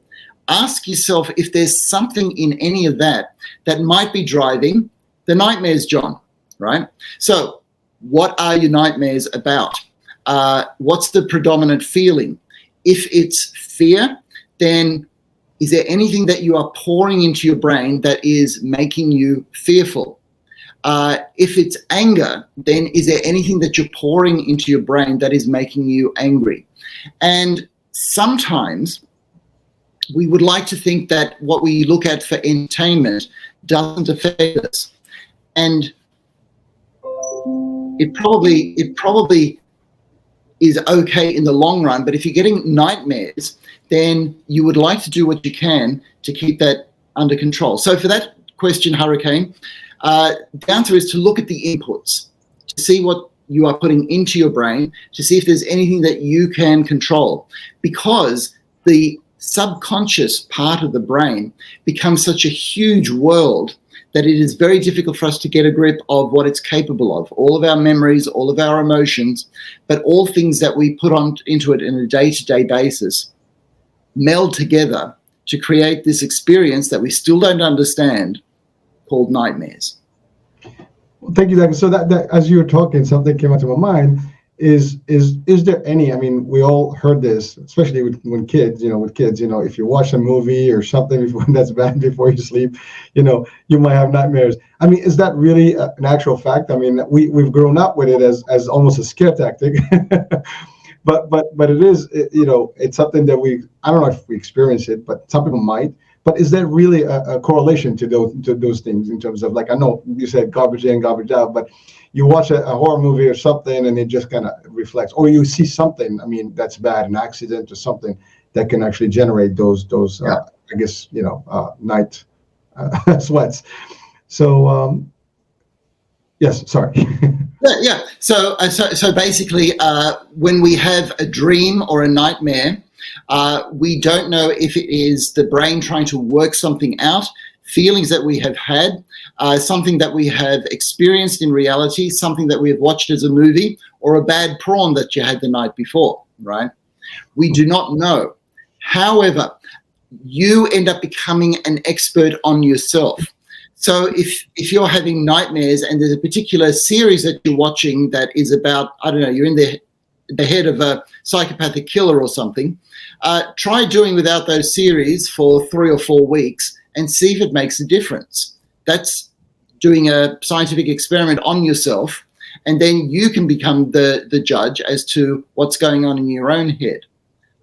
Ask yourself if there's something in any of that that might be driving the nightmares, John, right? So what are your nightmares about? What's the predominant feeling? If it's fear, then is there anything that you are pouring into your brain that is making you fearful? If it's anger, then is there anything that you're pouring into your brain that is making you angry? And sometimes we would like to think that what we look at for entertainment doesn't affect us. And it probably is okay in the long run, but if you're getting nightmares, then you would like to do what you can to keep that under control. So for that question, Hurricane, The answer is to look at the inputs, to see what you are putting into your brain, to see if there's anything that you can control, because the subconscious part of the brain becomes such a huge world that it is very difficult for us to get a grip of what it's capable of. All of our memories, all of our emotions, but all things that we put into it on a day-to-day basis meld together to create this experience that we still don't understand, called nightmares. Well, thank you, Doug. So that as you were talking, something came into my mind. Is there any? I mean, we all heard this, especially with kids. If you watch a movie or something that's bad before you sleep, you might have nightmares. I mean, is that really an actual fact? I mean, we've grown up with it as almost a scare tactic. But it is, it's something that I don't know if we experience it, but some people might. But is there really a correlation to those things in terms of, like, I know you said garbage in, garbage out, but you watch a horror movie or something and it just kind of reflects, or you see something, I mean, that's bad, an accident or something that can actually generate those night sweats. So, yes, sorry. Yeah. So basically, when we have a dream or a nightmare, we don't know if it is the brain trying to work something out, feelings that we have had, something that we have experienced in reality, something that we have watched as a movie, or a bad prawn that you had the night before, right? We do not know. However, you end up becoming an expert on yourself. So if you're having nightmares and there's a particular series that you're watching that is about, I don't know, you're in the head of a psychopathic killer or something, try doing without those series for 3 or 4 weeks and see if it makes a difference. That's doing a scientific experiment on yourself, and then you can become the judge as to what's going on in your own head.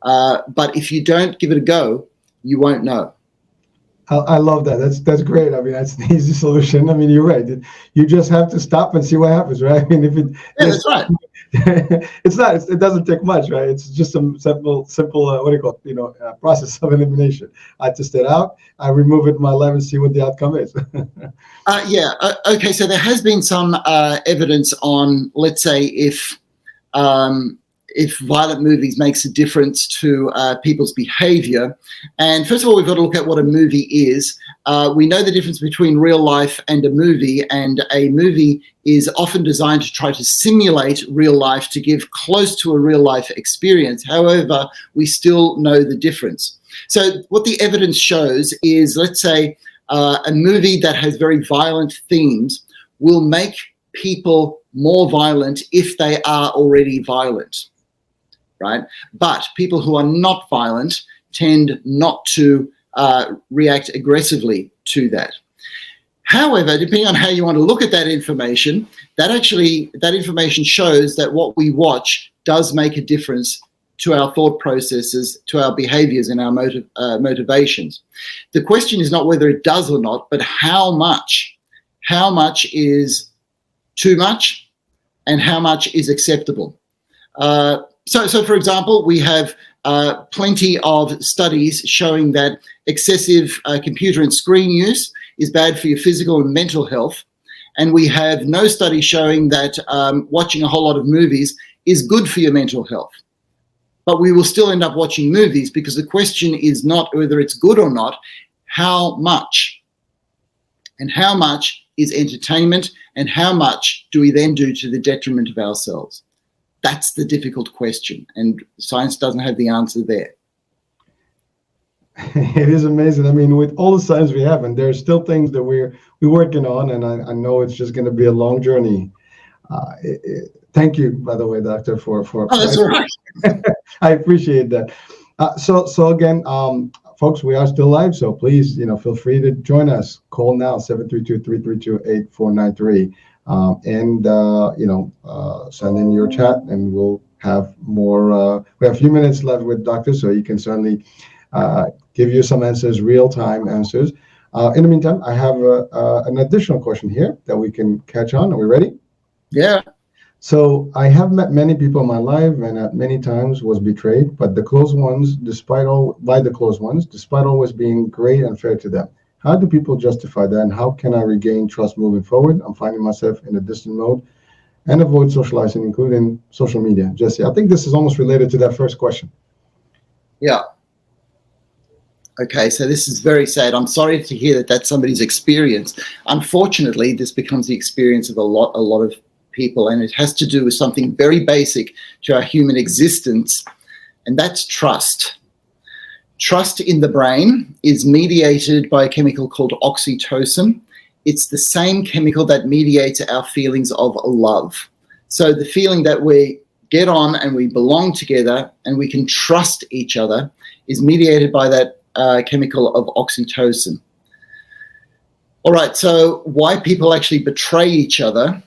But if you don't give it a go, you won't know. I love that. That's great. I mean, that's an easy solution. I mean, you're right. You just have to stop and see what happens, right? I mean, that's right. It doesn't take much, right? It's just some simple, what do you call it? Process of elimination. I test it out. I remove it in my lab and see what the outcome is. Okay. So there has been some evidence on, let's say, if violent movies makes a difference to people's behavior. And first of all, we've got to look at what a movie is. We know the difference between real life and a movie is often designed to try to simulate real life to give close to a real life experience. However, we still know the difference. So what the evidence shows is, let's say, a movie that has very violent themes will make people more violent if they are already violent. Right? But people who are not violent tend not to react aggressively to that. However, depending on how you want to look at that information shows that what we watch does make a difference to our thought processes, to our behaviors and our motivations. The question is not whether it does or not, but how much. How much is too much and how much is acceptable? So, for example, we have plenty of studies showing that excessive computer and screen use is bad for your physical and mental health. And we have no study showing that watching a whole lot of movies is good for your mental health. But we will still end up watching movies because the question is not whether it's good or not, how much? And how much is entertainment and how much do we then do to the detriment of ourselves? That's the difficult question, and science doesn't have the answer there. It is amazing. I mean, with all the science we have, and there's still things that we're working on, and I know it's just going to be a long journey. Thank you, by the way, Doctor, for Oh, that's all right. I appreciate that. So again, folks, we are still live, so please, feel free to join us. Call now, 732-332-8493. Send in your chat and we'll have more. We have a few minutes left with Doctor, so you can certainly give you some answers, real-time answers. In the meantime, I have an additional question here that we can catch on. Are we ready? Yeah. So I have met many people in my life and at many times was betrayed, but the close ones, despite always being great and fair to them. How do people justify that, and how can I regain trust moving forward? I'm finding myself in a distant mode and avoid socializing, including social media. Jesse, I think this is almost related to that first question. Yeah. Okay, so this is very sad. I'm sorry to hear that that's somebody's experience. Unfortunately, this becomes the experience of a lot of people, and it has to do with something very basic to our human existence, and that's trust. Trust in the brain is mediated by a chemical called oxytocin. It's the same chemical that mediates our feelings of love. So the feeling that we get on and we belong together and we can trust each other is mediated by that chemical of oxytocin. All right, so why people actually betray each other,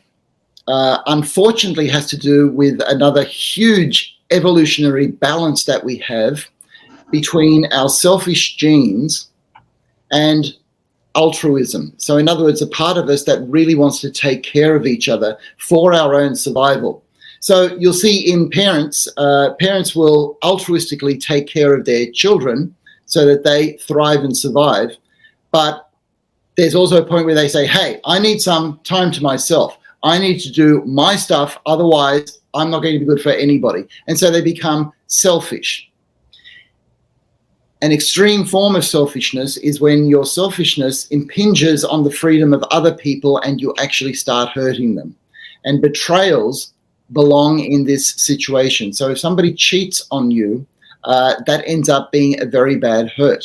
unfortunately, has to do with another huge evolutionary balance that we have between our selfish genes and altruism. So in other words, a part of us that really wants to take care of each other for our own survival. So you'll see in parents, parents will altruistically take care of their children so that they thrive and survive. But there's also a point where they say, hey, I need some time to myself. I need to do my stuff. Otherwise, I'm not going to be good for anybody. And so they become selfish. An extreme form of selfishness is when your selfishness impinges on the freedom of other people and you actually start hurting them. And betrayals belong in this situation. So if somebody cheats on you, that ends up being a very bad hurt.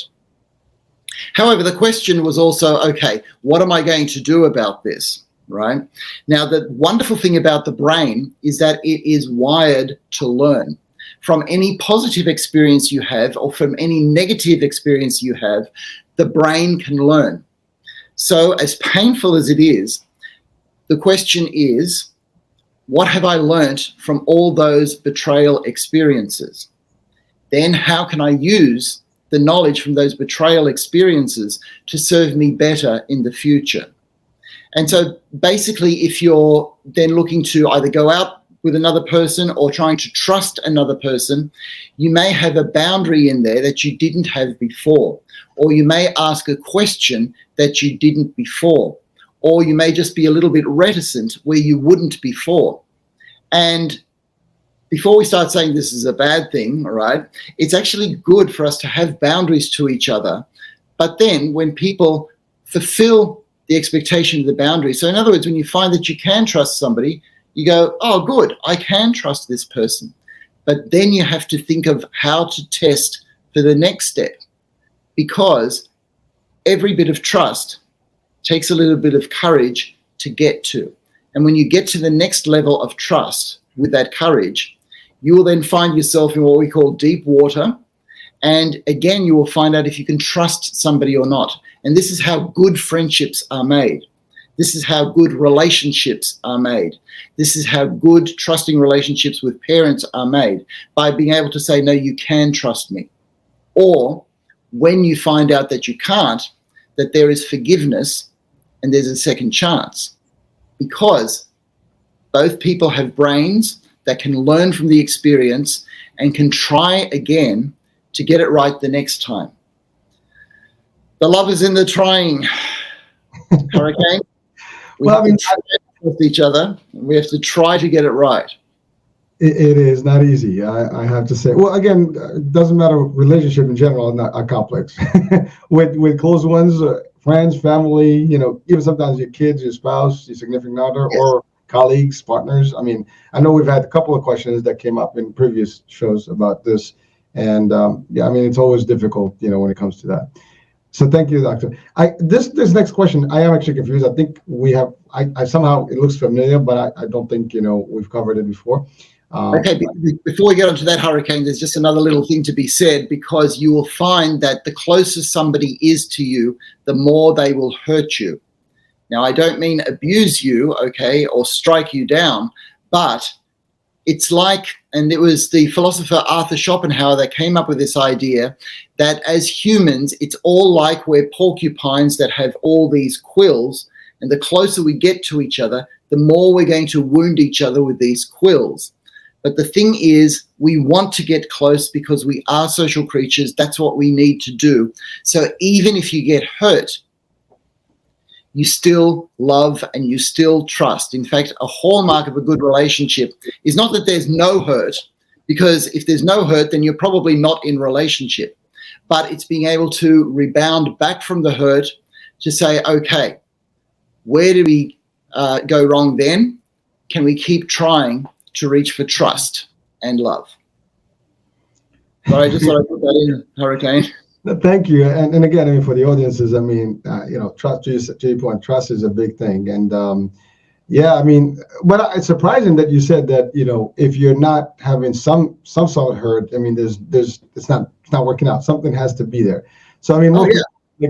However, the question was also, okay, what am I going to do about this, right? Now, the wonderful thing about the brain is that it is wired to learn. From any positive experience you have or from any negative experience you have, the brain can learn. So as painful as it is, the question is, what have I learnt from all those betrayal experiences? Then how can I use the knowledge from those betrayal experiences to serve me better in the future? And so basically, if you're then looking to either go out with another person or trying to trust another person, you may have a boundary in there that you didn't have before, or you may ask a question that you didn't before, or you may just be a little bit reticent where you wouldn't before. And before we start saying this is a bad thing, all right, it's actually good for us to have boundaries to each other. But then when people fulfill the expectation of the boundary, so in other words, when you find that you can trust somebody, you go, oh, good, I can trust this person. But then you have to think of how to test for the next step, because every bit of trust takes a little bit of courage to get to. And when you get to the next level of trust with that courage, you will then find yourself in what we call deep water. And again, you will find out if you can trust somebody or not. And this is how good friendships are made. This is how good relationships are made. This is how good trusting relationships with parents are made, by being able to say, no, you can trust me. Or when you find out that you can't, that there is forgiveness and there's a second chance. Because both people have brains that can learn from the experience and can try again to get it right the next time. The love is in the trying, Hurricane. We have to try with each other. We have to try to get it right. It is not easy, I have to say. Well, again, it doesn't matter. Relationship in general are complex. with close ones, friends, family, even sometimes your kids, your spouse, your significant other, yes, or colleagues, partners. I mean, I know we've had a couple of questions that came up in previous shows about this. And it's always difficult, when it comes to that. So thank you, Doctor. This next question, I am actually confused. I think we have, I somehow, it looks familiar, but I don't think, we've covered it before. Okay, before we get onto that, Hurricane, there's just another little thing to be said, because you will find that the closer somebody is to you, the more they will hurt you. Now, I don't mean abuse you, okay, or strike you down, but it's like, and it was the philosopher Arthur Schopenhauer that came up with this idea that as humans, it's all like we're porcupines that have all these quills, and the closer we get to each other, the more we're going to wound each other with these quills. But the thing is, we want to get close because we are social creatures. That's what we need to do. So even if you get hurt, you still love and you still trust. In fact, a hallmark of a good relationship is not that there's no hurt, because if there's no hurt, then you're probably not in relationship. But it's being able to rebound back from the hurt to say, okay, where did we go wrong then? Can we keep trying to reach for trust and love? But I just thought I'd put that in, Hurricane. Thank you. And again, I mean, for the audiences, I mean, trust, to your point, trust is a big thing. And yeah, I mean, but it's surprising that you said that, if you're not having some sort of hurt, I mean, it's not working out. Something has to be there. So, I mean,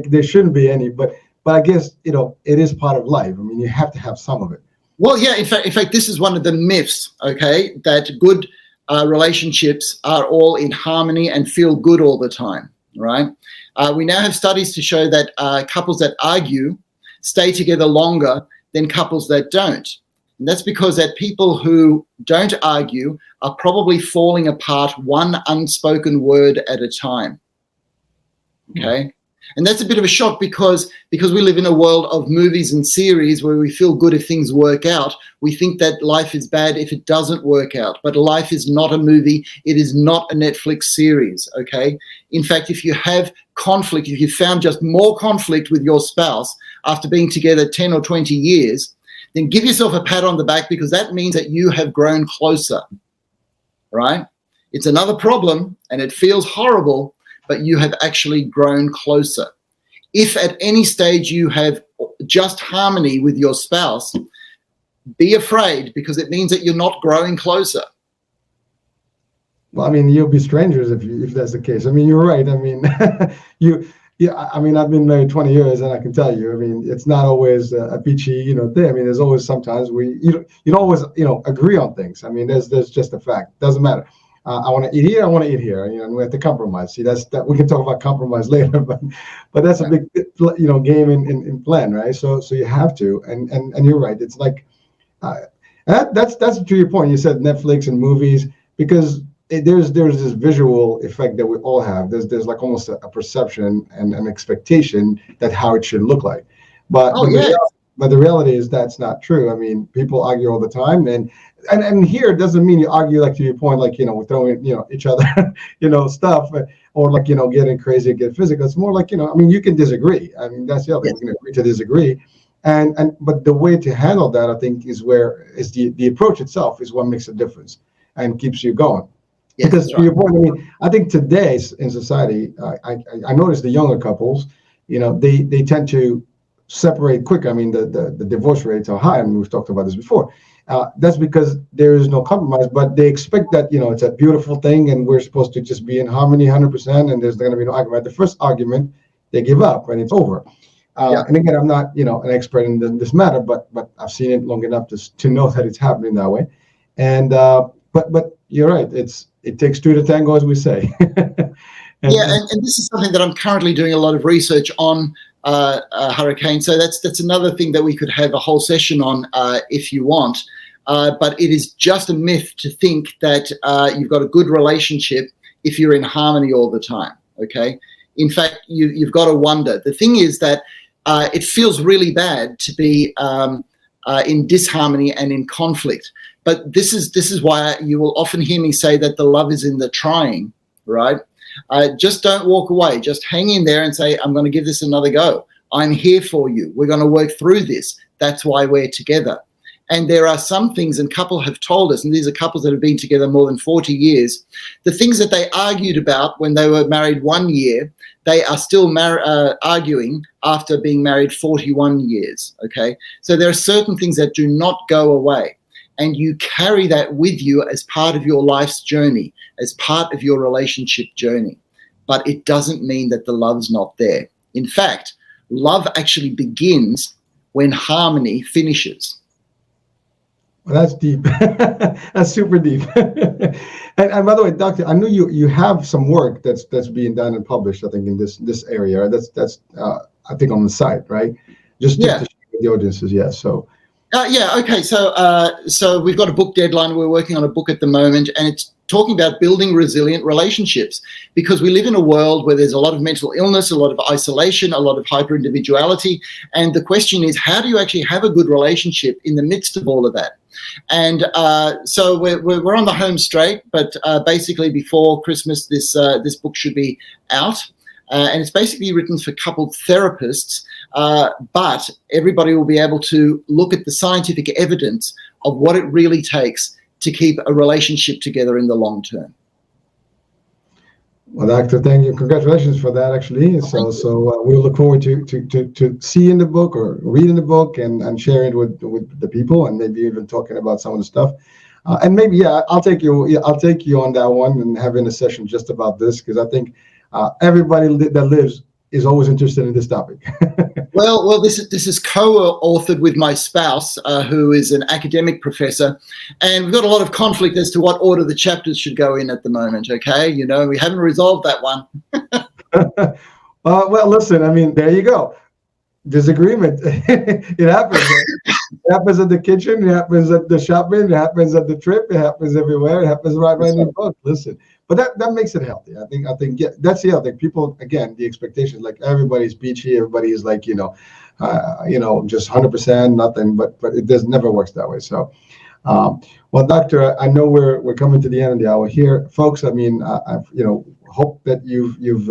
there shouldn't be any, but I guess, it is part of life. I mean, you have to have some of it. Well, yeah, in fact, this is one of the myths, okay, that good relationships are all in harmony and feel good all the time, right? We now have studies to show that couples that argue stay together longer than couples that don't. And that's because that people who don't argue are probably falling apart one unspoken word at a time, okay? And that's a bit of a shock because we live in a world of movies and series where we feel good if things work out. We think that life is bad if it doesn't work out. But life is not a movie. It is not a Netflix series, okay? In fact, if you have conflict, if you found just more conflict with your spouse after being together 10 or 20 years, then give yourself a pat on the back, because that means that you have grown closer, right? It's another problem and it feels horrible, but you have actually grown closer. If at any stage you have just harmony with your spouse, be afraid, because it means that you're not growing closer. Well, I mean, you'll be strangers if that's the case. I mean, you're right. I mean, I mean, I've been married 20 years, and I can tell you, I mean, it's not always a peachy, thing. I mean, there's always sometimes you don't always, agree on things. I mean, there's just a fact. Doesn't matter. I want to eat here. I want to eat here. And we have to compromise. See, that we can talk about compromise later, but that's a big, game in plan, right? So you have to, and you're right. It's like, that's to your point. You said Netflix and movies, because there's this visual effect that we all have. There's like almost a perception and an expectation that how it should look like, but the reality is that's not true. I mean, people argue all the time, and here it doesn't mean you argue, like, to your point, like, we're throwing, each other, stuff, or like, getting crazy, get physical. It's more like, I mean, you can disagree. I mean, that's the other thing. We can agree to disagree. But the way to handle that, I think, is the approach itself is what makes a difference and keeps you going. Yeah, because to your point, I mean, I think today in society, I notice the younger couples, they tend to separate quick. I mean, the divorce rates are high. I mean, we've talked about this before. That's because there is no compromise, but they expect that, it's a beautiful thing and we're supposed to just be in harmony 100%, and there's going to be no argument. The first argument, they give up and it's over. And again, I'm not, an expert in this matter, but I've seen it long enough to know that it's happening that way. And but you're right. It takes two to tango, as we say. and this is something that I'm currently doing a lot of research on, Hurricane. So that's another thing that we could have a whole session on if you want. But it is just a myth to think that you've got a good relationship if you're in harmony all the time. Okay. In fact, you've got to wonder. The thing is that it feels really bad to be in disharmony and in conflict. But this is why you will often hear me say that the love is in the trying, right? Just don't walk away. Just hang in there and say, I'm going to give this another go. I'm here for you. We're going to work through this. That's why we're together. And there are some things, and couples have told us, and these are couples that have been together more than 40 years, the things that they argued about when they were married 1 year, they are still arguing after being married 41 years, okay? So there are certain things that do not go away, and you carry that with you as part of your life's journey, as part of your relationship journey. But it doesn't mean that the love's not there. In fact, love actually begins when harmony finishes. Well, that's deep. That's super deep. and by the way, Doctor, I know you have some work that's being done and published, I think, in this area. That's I think on the site, right? Just to share with the audiences, yeah. So. Okay. So we've got a book deadline. We're working on a book at the moment, and it's talking about building resilient relationships, because we live in a world where there's a lot of mental illness, a lot of isolation, a lot of hyper-individuality. And the question is, how do you actually have a good relationship in the midst of all of that? And so we're on the home straight, but basically before Christmas, this book should be out. And it's basically written for coupled therapists, but everybody will be able to look at the scientific evidence of what it really takes to keep a relationship together in the long term. Well, Doctor, thank you. Congratulations for that, actually. So we'll look forward to seeing the book or reading the book and sharing it with the people, and maybe even talking about some of the stuff. And maybe, I'll take you on that one and having a session just about this, because I think everybody that lives is always interested in this topic. Well, this is co-authored with my spouse, who is an academic professor, and we've got a lot of conflict as to what order the chapters should go in at the moment. Okay, we haven't resolved that one. Well, listen, I mean, there you go. Disagreement. It happens. It happens at the kitchen. It happens at the shopping. It happens at the trip. It happens everywhere. It happens right in the book. Listen. But that makes it healthy. I think that's the other thing. People, again, the expectations, like everybody's peachy, everybody is like, just 100% nothing, but it never works that way. So, well, Doctor, I know we're coming to the end of the hour here, folks. I mean, I hope that you've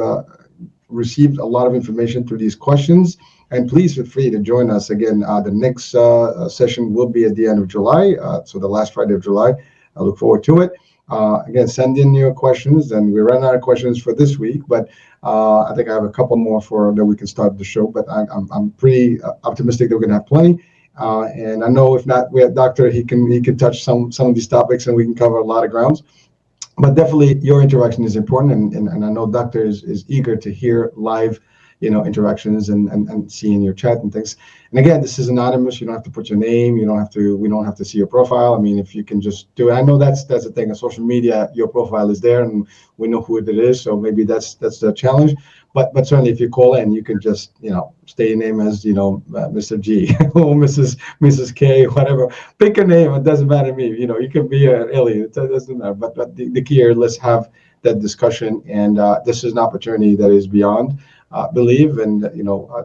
received a lot of information through these questions, and please feel free to join us again. The next session will be at the end of July, so the last Friday of July. I look forward to it. Again, send in your questions, and we ran out of questions for this week, but I think I have a couple more that we can start the show. But I'm pretty optimistic that we're going to have plenty. And I know if not, we have Doctor. He can touch some of these topics, and we can cover a lot of grounds. But definitely, your interaction is important, and I know Doctor is eager to hear live, interactions and seeing your chat and things. And again, this is anonymous. You don't have to put your name. We don't have to see your profile. I mean, if you can just do it. I know that's the thing on social media. Your profile is there, and we know who it is. So maybe that's the challenge. But certainly, if you call in, you can just state your name as Mr. G or Mrs. K, whatever. Pick a name. It doesn't matter to me. You can be an alien. It doesn't matter. But the key here, let's have that discussion. And this is an opportunity that is beyond believe, and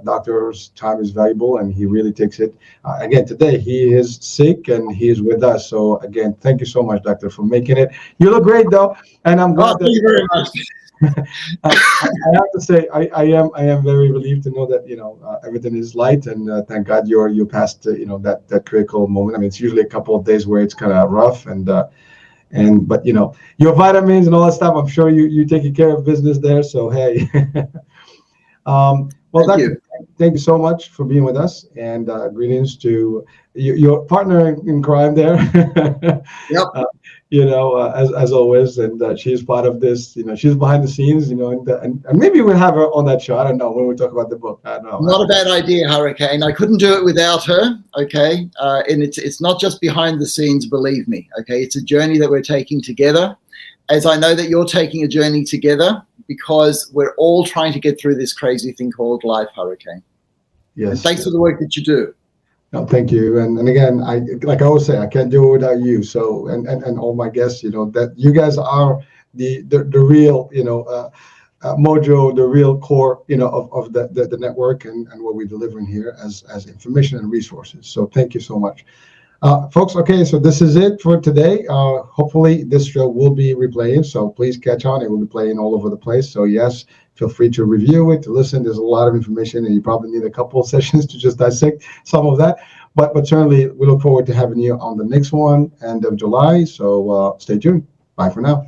Doctor's time is valuable, and he really takes it. Again, today he is sick and he is with us. So again, thank you so much, Doctor, for making it. You look great, though, and I'm glad. Thank you very much. I have to say, I am very relieved to know that everything is light, and thank God you passed that critical moment. I mean, it's usually a couple of days where it's kind of rough, but your vitamins and all that stuff. I'm sure you taking care of business there. So hey. Well, thank you so much for being with us, and greetings to your partner in crime there. Yep. As always, and she's part of this. She's behind the scenes. And maybe we'll have her on that show. I don't know, when we talk about the book. I don't know. Not a bad idea, Hurricane. I couldn't do it without her. Okay, and it's not just behind the scenes. Believe me. Okay, it's a journey that we're taking together. As I know that you're taking a journey together, because we're all trying to get through this crazy thing called life, Hurricane. Yes. And thanks for the work that you do. No, thank you. And again, like I always say, I can't do it without you. So and all my guests, that you guys are the real, mojo, the real core, of the network and what we're delivering here as information and resources. So thank you so much. Folks, okay, so this is it for today. Hopefully this show will be replaying, so please catch on. It will be playing all over the place. So yes, feel free to review it, to listen. There's a lot of information, and you probably need a couple of sessions to just dissect some of that. But certainly, we look forward to having you on the next one, end of July. So stay tuned. Bye for now.